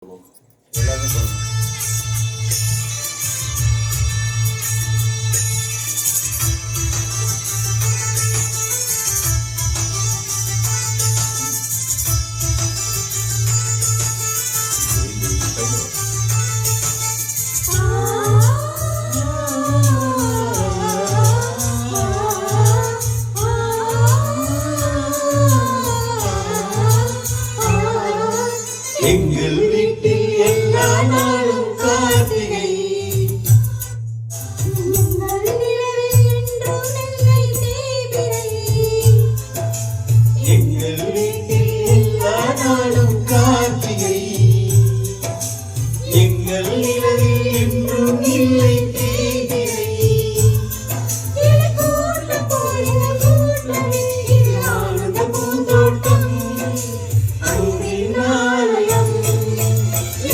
எல்லாமே பண்ணணும். எங்கள் வீட்டில் எல்லா நாளும் கார்த்திகை, எங்கள் வீட்டில் எல்லா நாளும் கார்த்திகை, எங்கள் நிலவில் என்றும் இல்லை தேய்பிறை. ஆனந்த பூந்தோட்டம் அன்பின் ஆலயம்,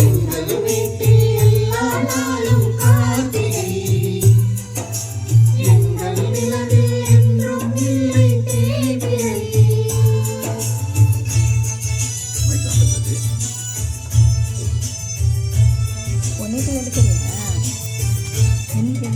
எங்கள் வீட்டில் எல்லா நாளும் கார்த்திகை, எங்கள் நிலவில் என்றும் இல்லை தேய்பிறை. ஒன்னைக்கு எடுக்கிறீங்க என்னைக்கு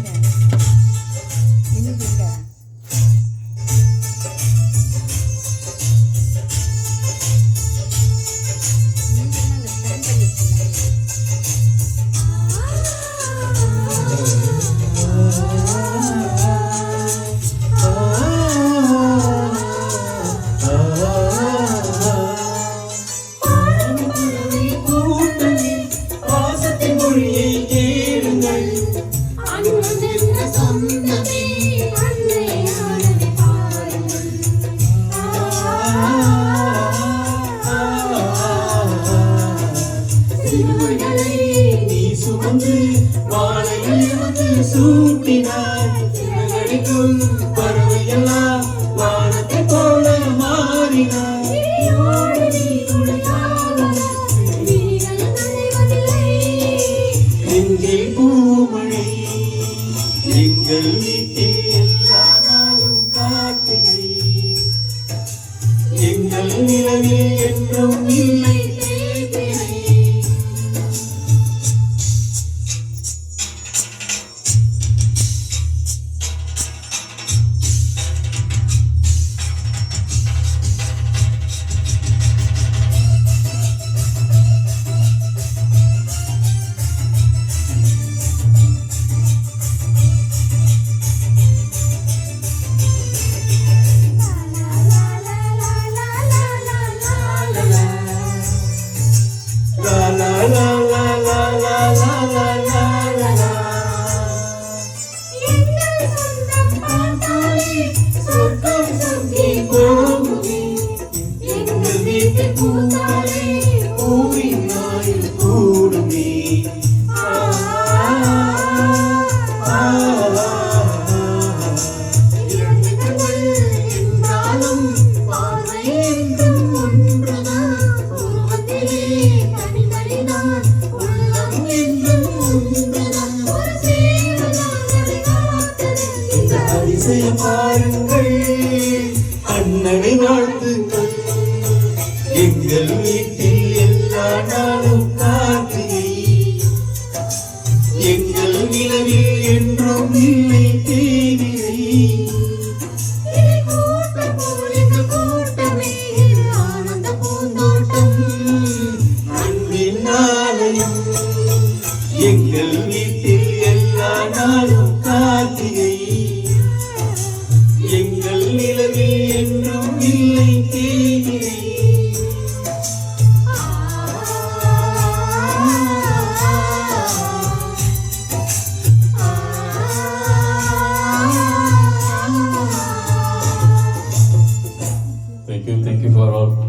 நீ சுமந்து வாழையில் வந்து சூட்டினாய், அடிக்கும் பறவையெல்லாம் வானத்தை போல மாறினாய். நெஞ்சில் பூமழை, எங்கள் வீட்டில் எல்லா நாளும் கார்த்திகை, எங்கள் நிலவில் என்றும் இல்லை தேய்பிறை. பாருங்கள் அண்ணனை வாழ்த்துங்கள், எங்கள் வீட்டில் எல்லா நாளும் கார்த்திகை, எங்கள் நிலவில் என்றும் இல்லை தேய்பிறை. ஆனந்த பூந்தோட்டம் அன்பின் ஆலயம், எங்கள் வீட்டில் எல்லா நாளும் கார்த்திகை, எங்கள் நிலவில் என்றும் இல்லை தேய்பிறை. Thank you for all.